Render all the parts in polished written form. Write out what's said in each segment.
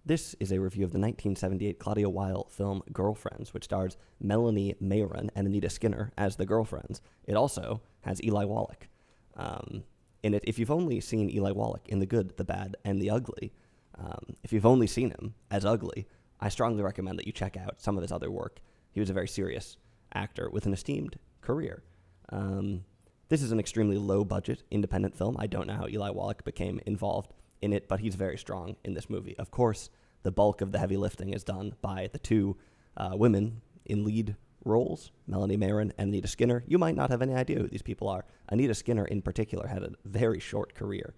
This is a review of the 1978 Claudia Weil film Girlfriends, which stars Melanie Mayron and Anita Skinner as the girlfriends. It also has Eli Wallach in it. If you've only seen Eli Wallach in The Good, the Bad, and the Ugly, if you've only seen him as ugly, I strongly recommend that you check out some of his other work. He was a very serious actor with an esteemed career. This is an extremely low-budget independent film. I don't know how Eli Wallach became involved in it, but he's very strong in this movie. Of course, the bulk of the heavy lifting is done by the two women in lead roles, Melanie Mayron and Anita Skinner. You might not have any idea who these people are. Anita Skinner, in particular, had a very short career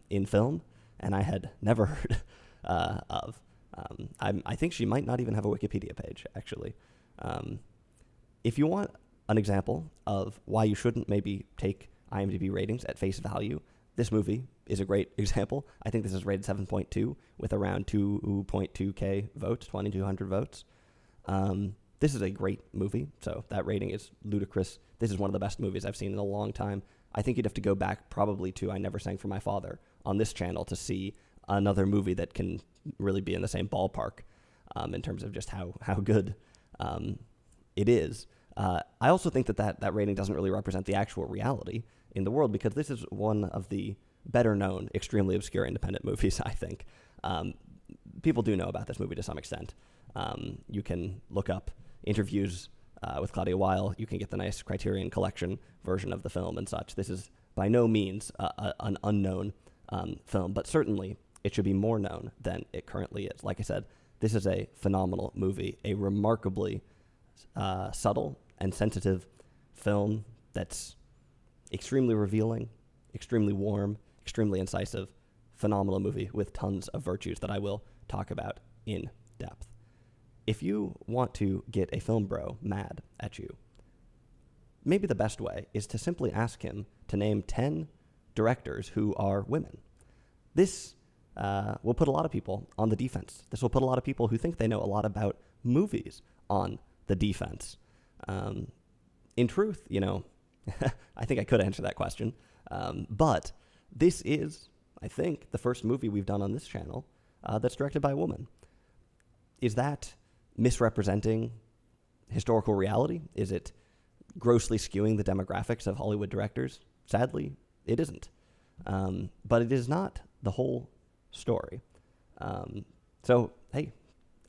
in film, and I had never heard of. I think she might not even have a Wikipedia page, actually. If you want an example of why you shouldn't maybe take IMDb ratings at face value, this movie is a great example. I think this is rated 7.2 with around 2.2k votes, 2,200 votes. This is a great movie, so that rating is ludicrous. This is one of the best movies I've seen in a long time. I think you'd have to go back probably to I Never Sang for My Father on this channel to see another movie that can really be in the same ballpark in terms of just how good it is. I also think that rating doesn't really represent the actual reality in the world, because this is one of the better-known, extremely obscure independent movies, I think. People do know about this movie to some extent. You can look up interviews with Claudia Weil. You can get the nice Criterion Collection version of the film and such. This is by no means an unknown film, but certainly it should be more known than it currently is. Like I said, this is a phenomenal movie, a remarkably subtle and sensitive film that's extremely revealing, extremely warm, extremely incisive, phenomenal movie with tons of virtues that I will talk about in depth. If you want to get a film bro mad at you, maybe the best way is to simply ask him to name 10 directors who are women. This will put a lot of people on the defense. This will put a lot of people who think they know a lot about movies on the defense. In truth, I think I could answer that question. But this is, I think, the first movie we've done on this channel that's directed by a woman. Is that misrepresenting historical reality? Is it grossly skewing the demographics of Hollywood directors? Sadly, it isn't. But it is not the whole story. So, hey,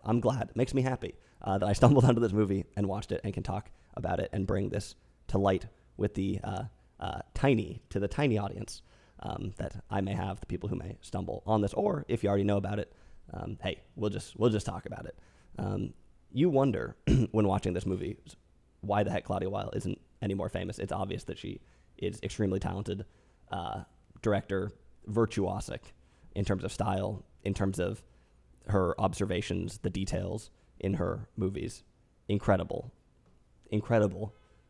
I'm glad. It makes me happy that I stumbled onto this movie and watched it and can talk about it and bring this to light with the tiny audience that I may have, the people who may stumble on this, or if you already know about it, hey, we'll just talk about it. You wonder when watching this movie why the heck Claudia Weil isn't any more famous. It's obvious that she is extremely talented director, virtuosic in terms of style, in terms of her observations, the details in her movies. Incredible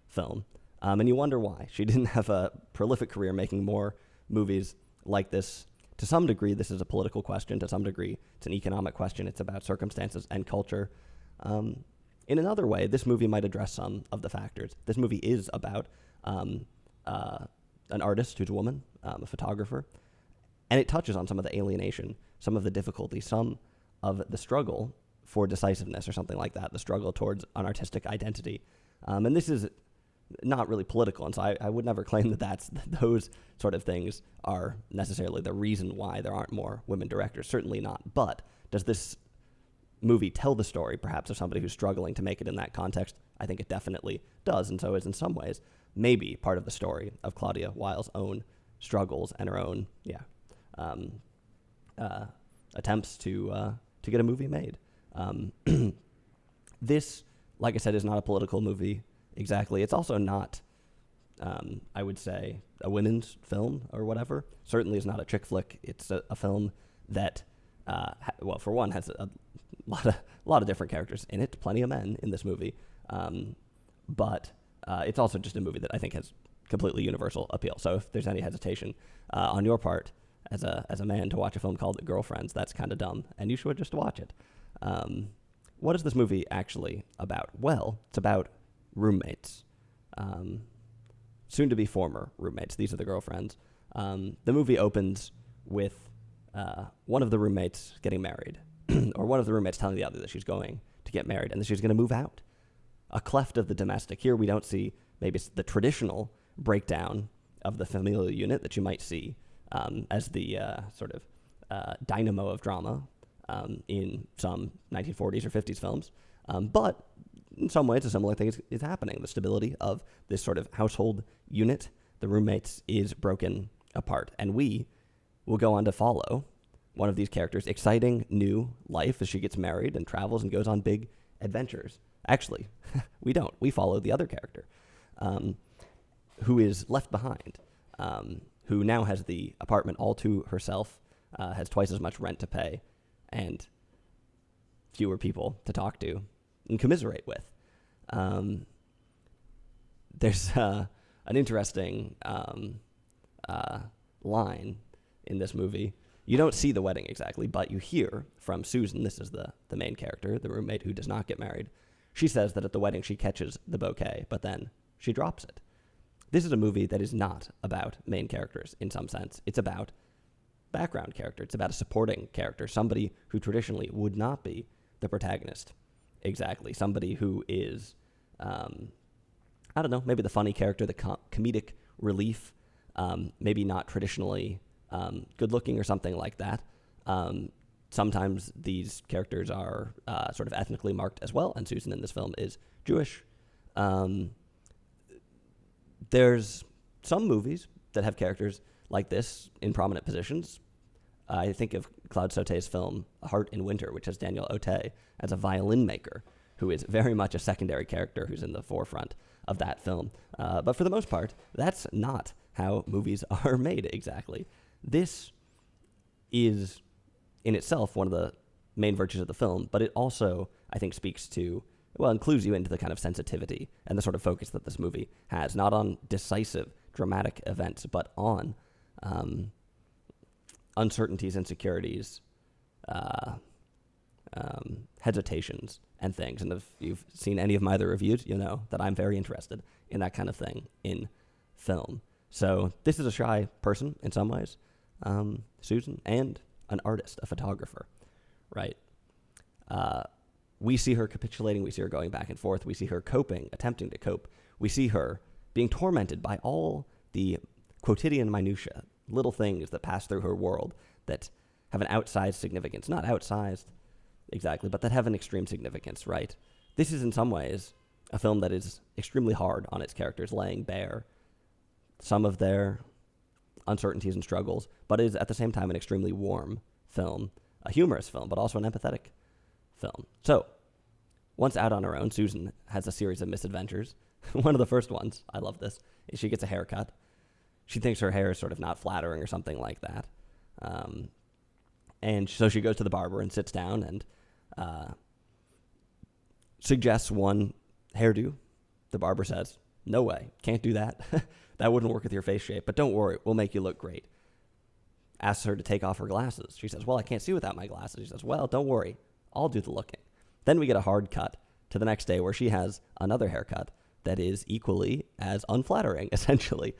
film. And you wonder why. She didn't have a prolific career making more movies like this. To some degree, this is a political question. To some degree, it's an economic question. It's about circumstances and culture. In another way, this movie might address some of the factors. This movie is about an artist who's a woman, a photographer, and it touches on some of the alienation, some of the difficulty, some of the struggle for decisiveness or something like that, the struggle towards an artistic identity. And this is not really political, and so I would never claim that those sort of things are necessarily the reason why there aren't more women directors. Certainly not. But does this movie tell the story, perhaps, of somebody who's struggling to make it in that context? I think it definitely does, and so is in some ways maybe part of the story of Claudia Weil's own struggles and her own attempts to get a movie made. This, like I said, is not a political movie exactly. It's also not, I would say, a women's film or whatever. Certainly is not a chick flick. It's a film that, well, for one, has a lot of different characters in it. Plenty of men in this movie, but it's also just a movie that I think has completely universal appeal. So if there's any hesitation on your part as a man to watch a film called Girlfriends, that's kind of dumb, and you should just watch it. What is this movie actually about? Well, it's about roommates, soon to be former roommates. These are the girlfriends. The movie opens with one of the roommates getting married, or one of the roommates telling the other that she's going to get married and that she's going to move out. A cleft of the domestic. Here we don't see maybe it's the traditional breakdown of the familial unit that you might see as the sort of dynamo of drama in some 1940s or 50s films. But in some ways, a similar thing is happening. The stability of this sort of household unit, the roommates, is broken apart. And we will go on to follow one of these characters' exciting new life as she gets married and travels and goes on big adventures. Actually, we don't. We follow the other character who is left behind, who now has the apartment all to herself, has twice as much rent to pay, and fewer people to talk to and commiserate with. There's an interesting line in this movie. You don't see the wedding exactly, but you hear from Susan, this is the main character, the roommate who does not get married. She says that at the wedding she catches the bouquet, but then she drops it. This is a movie that is not about main characters in some sense. It's about background character. It's about a supporting character, somebody who traditionally would not be the protagonist. Exactly. Somebody who is, I don't know, maybe the funny character, the comedic relief, maybe not traditionally good looking or something like that. Sometimes these characters are sort of ethnically marked as well, and Susan in this film is Jewish. There's some movies that have characters like this in prominent positions. I think of Claude Sauté's film A Heart in Winter, which has Daniel Auteuil as a violin maker, who is very much a secondary character who's in the forefront of that film. But for the most part, that's not how movies are made exactly. This is, in itself, one of the main virtues of the film, but it also, I think, speaks to, well, includes you into the kind of sensitivity and the sort of focus that this movie has, not on decisive, dramatic events, but on uncertainties, insecurities, hesitations, and things. And if you've seen any of my other reviews, you know that I'm very interested in that kind of thing in film. So this is a shy person in some ways, Susan, and an artist, a photographer, right? We see her capitulating. We see her going back and forth. We see her coping, attempting to cope. We see her being tormented by all the quotidian minutiae, little things that pass through her world that have an outsized significance. Not outsized exactly, but that have an extreme significance, right? This is in some ways a film that is extremely hard on its characters, laying bare some of their uncertainties and struggles, but is at the same time an extremely warm film, a humorous film, but also an empathetic film. So, once out on her own, Susan has a series of misadventures. One of the first ones, I love this, is she gets a haircut. She thinks her hair is sort of not flattering or something like that. And so she goes to the barber and sits down and suggests one hairdo. The barber says, "No way, can't do that. That wouldn't work with your face shape, but don't worry, we'll make you look great." Asks her to take off her glasses. She says, "Well, I can't see without my glasses." He says, "Well, don't worry, I'll do the looking." Then we get a hard cut to the next day where she has another haircut that is equally as unflattering, essentially.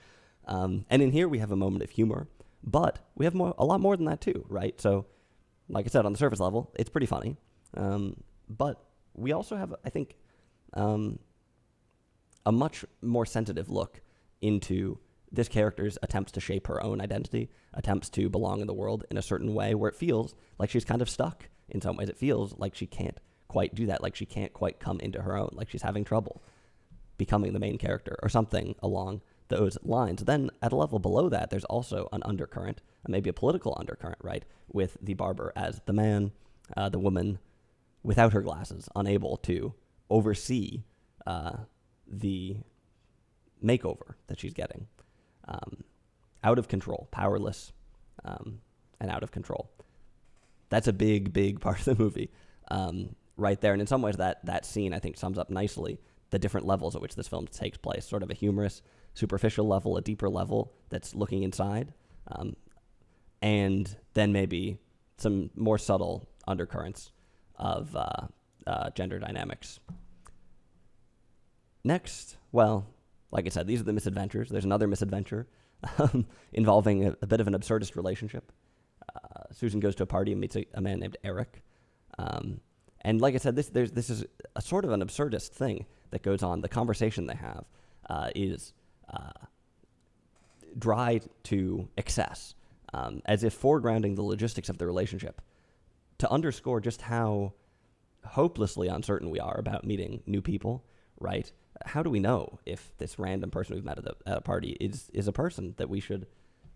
And in here we have a moment of humor, but we have a lot more than that too, right? So, like I said, on the surface level, it's pretty funny. But we also have, I think, a much more sensitive look into this character's attempts to shape her own identity, attempts to belong in the world in a certain way where it feels like she's kind of stuck in some ways. It feels like she can't quite do that, like she can't quite come into her own, like she's having trouble becoming the main character or something along those lines. Then at a level below that, there's also an undercurrent, maybe a political undercurrent, right, with the barber as the man, the woman without her glasses, unable to oversee the makeover that she's getting. Out of control, powerless, and out of control. That's a big, big part of the movie right there. And in some ways, that scene, I think, sums up nicely the different levels at which this film takes place. Sort of a humorous, superficial level, a deeper level that's looking inside, and then maybe some more subtle undercurrents of gender dynamics. Next, well, like I said, these are the misadventures. There's another misadventure involving a bit of an absurdist relationship. Susan goes to a party and meets a man named Eric. And like I said, this is a sort of an absurdist thing that goes on. The conversation they have is dry to excess, as if foregrounding the logistics of the relationship to underscore just how hopelessly uncertain we are about meeting new people, right? How do we know if this random person we've met at a party is a person that we should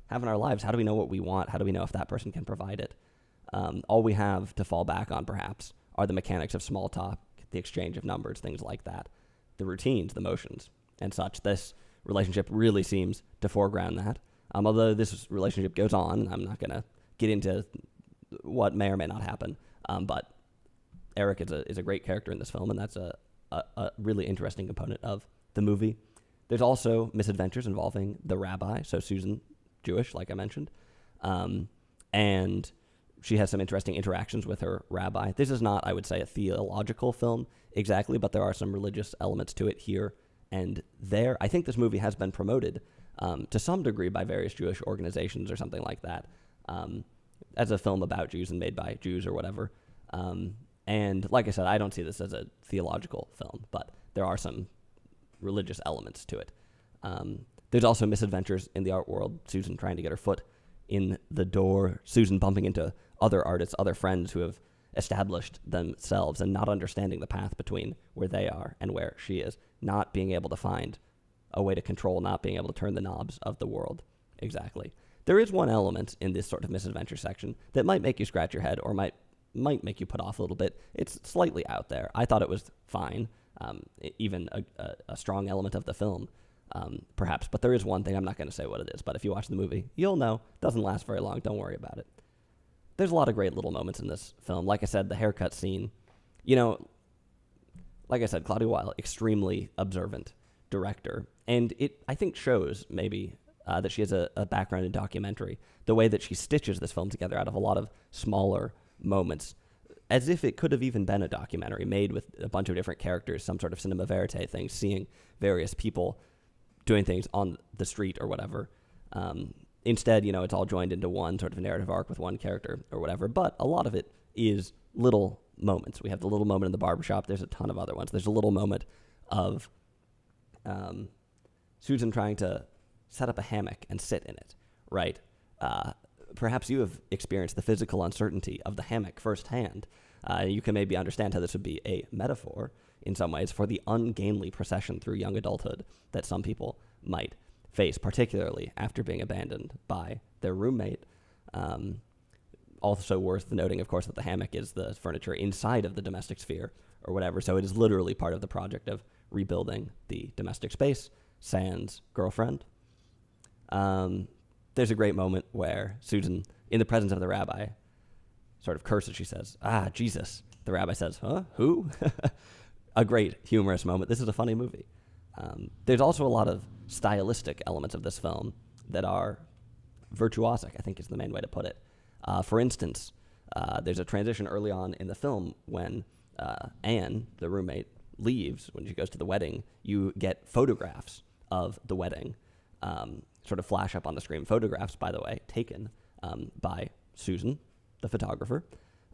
have in our lives? How do we know what we want? How do we know if that person can provide it? All we have to fall back on, perhaps, are the mechanics of small talk, the exchange of numbers, things like that, the routines, the motions, and such. This relationship really seems to foreground that. Although this relationship goes on, I'm not going to get into what may or may not happen, but Eric is a great character in this film, and that's a really interesting component of the movie. There's also misadventures involving the rabbi, so Susan, Jewish, like I mentioned, and she has some interesting interactions with her rabbi. This is not, I would say, a theological film exactly, but there are some religious elements to it here and there. I think this movie has been promoted to some degree by various Jewish organizations or something like that, as a film about Jews and made by Jews or whatever. And like I said, I don't see this as a theological film, but there are some religious elements to it. There's also misadventures in the art world. Susan trying to get her foot in the door. Susan bumping into other artists, other friends who have established themselves and not understanding the path between where they are and where she is. Not being able to find a way to control, not being able to turn the knobs of the world. Exactly. There is one element in this sort of misadventure section that might make you scratch your head or might make you put off a little bit. It's slightly out there. I thought it was fine, even a strong element of the film, perhaps. But there is one thing, I'm not going to say what it is, but if you watch the movie, you'll know. Doesn't last very long. Don't worry about it. There's a lot of great little moments in this film. Like I said, the haircut scene, like I said, Claudia Weil, extremely observant director. And it, I think, shows maybe that she has a background in documentary, the way that she stitches this film together out of a lot of smaller moments, as if it could have even been a documentary made with a bunch of different characters, some sort of cinema verite thing, seeing various people doing things on the street or whatever. Instead, it's all joined into one sort of narrative arc with one character or whatever, but a lot of it is little moments. We have the little moment in the barbershop. There's a ton of other ones. There's a little moment of Susan trying to set up a hammock and sit in it, right? Perhaps you have experienced the physical uncertainty of the hammock firsthand. You can maybe understand how this would be a metaphor in some ways for the ungainly procession through young adulthood that some people might face, particularly after being abandoned by their roommate. Also worth noting, of course, that the hammock is the furniture inside of the domestic sphere or whatever, so it is literally part of the project of rebuilding the domestic space, sans girlfriend. There's a great moment where Susan, in the presence of the rabbi, sort of curses. She says, Jesus. The rabbi says, huh? Who? A great humorous moment. This is a funny movie. There's also a lot of stylistic elements of this film that are virtuosic, I think is the main way to put it. For instance, there's a transition early on in the film when Anne, the roommate, leaves. When she goes to the wedding, you get photographs of the wedding sort of flash up on the screen. Photographs, by the way, taken by Susan, the photographer.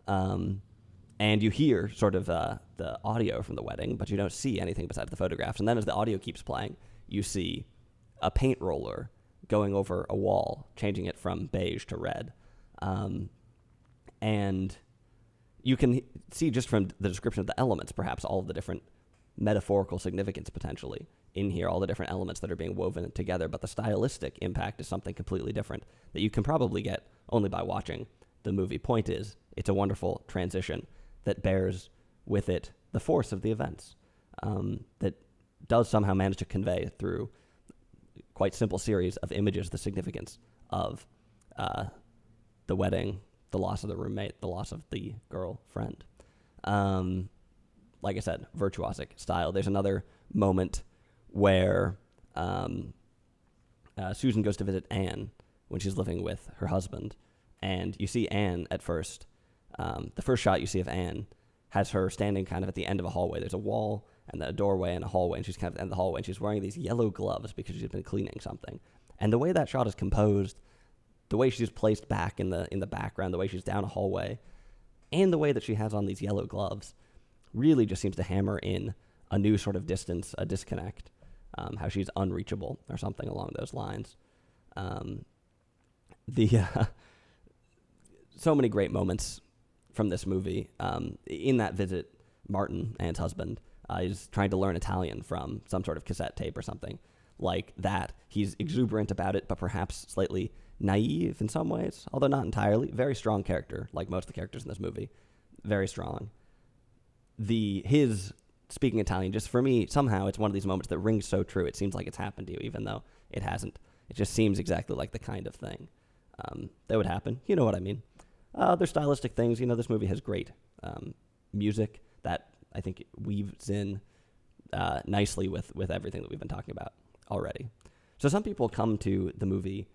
And you hear sort of the audio from the wedding, but you don't see anything besides the photographs. And then as the audio keeps playing, you see a paint roller going over a wall, changing it from beige to red. And you can see just from the description of the elements, perhaps all of the different metaphorical significance potentially in here, all the different elements that are being woven together. But the stylistic impact is something completely different that you can probably get only by watching the movie. Point is, it's a wonderful transition that bears with it the force of the events, that does somehow manage to convey through quite simple series of images the significance of the wedding, the loss of the roommate, the loss of the girlfriend. Like I said, virtuosic style. There's another moment where Susan goes to visit Anne when she's living with her husband, and you see Anne at first. The first shot you see of Anne has her standing kind of at the end of a hallway. There's a wall and then a doorway and a hallway, and she's kind of at the end of the hallway, and she's wearing these yellow gloves because she's been cleaning something. And the way that shot is composed, the way she's placed back in the background, the way she's down a hallway, and the way that she has on these yellow gloves really just seems to hammer in a new sort of distance, a disconnect, how she's unreachable or something along those lines. So many great moments from this movie. In that visit, Martin, Anne's husband, is trying to learn Italian from some sort of cassette tape or something like that. He's exuberant about it, but perhaps slightly naive in some ways, although not entirely. Very strong character, like most of the characters in this movie. Very strong. His speaking Italian, just for me, somehow it's one of these moments that rings so true. It seems like it's happened to you, even though it hasn't. It just seems exactly like the kind of thing that would happen. You know what I mean? There's stylistic things. This movie has great music that I think weaves in nicely with everything that we've been talking about already. So some people come to the movie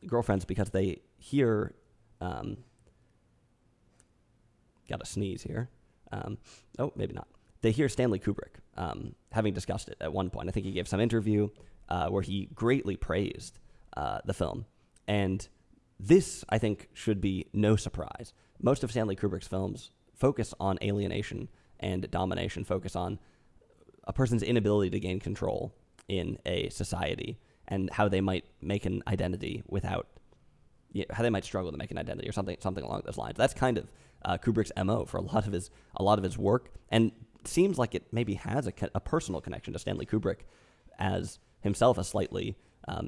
Girlfriends because they hear... got to sneeze here. Maybe not. They hear Stanley Kubrick having discussed it at one point. I think he gave some interview where he greatly praised the film. And this, I think, should be no surprise. Most of Stanley Kubrick's films focus on alienation and domination, focus on a person's inability to gain control in a society and how they might make an identity how they might struggle to make an identity or something along those lines. That's kind of Kubrick's MO for a lot of his work, and seems like it maybe has a personal connection to Stanley Kubrick as himself a slightly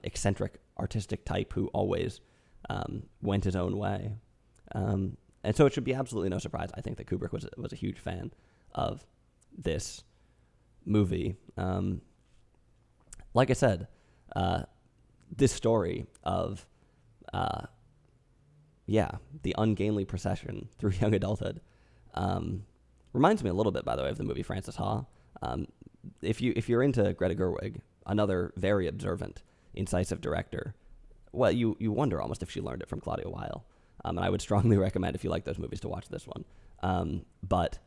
eccentric artistic type who always went his own way. And so it should be absolutely no surprise, I think, that Kubrick was a huge fan of this movie. Like I said, this story of the ungainly procession through young adulthood reminds me a little bit, by the way, of the movie Frances Ha. If you're into Greta Gerwig, another very observant, incisive director, well, you wonder almost if she learned it from Claudia Weil. And I would strongly recommend, if you like those movies, to watch this one. But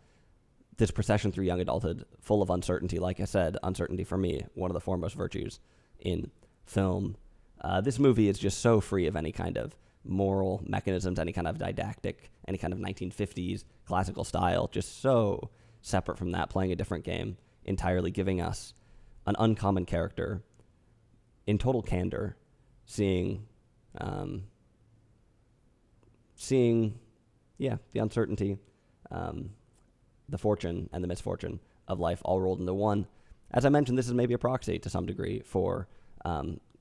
this procession through young adulthood, full of uncertainty, like I said, uncertainty for me, one of the foremost virtues in film. This movie is just so free of any kind of moral mechanisms, any kind of didactic, any kind of 1950s classical style, just so separate from that, playing a different game entirely, giving us an uncommon character in total candor, seeing the uncertainty, the fortune and the misfortune of life all rolled into one. As I mentioned, this is maybe a proxy to some degree for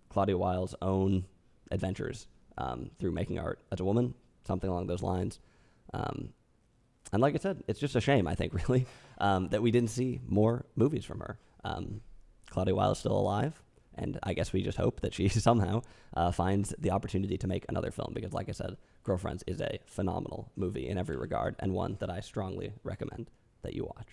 Claudia Weil's own adventures through making art as a woman, something along those lines. And like I said, it's just a shame, I think, really, that we didn't see more movies from her. Claudia Weil is still alive, and I guess we just hope that she somehow finds the opportunity to make another film, because like I said, Girlfriends is a phenomenal movie in every regard, and one that I strongly recommend that you watch.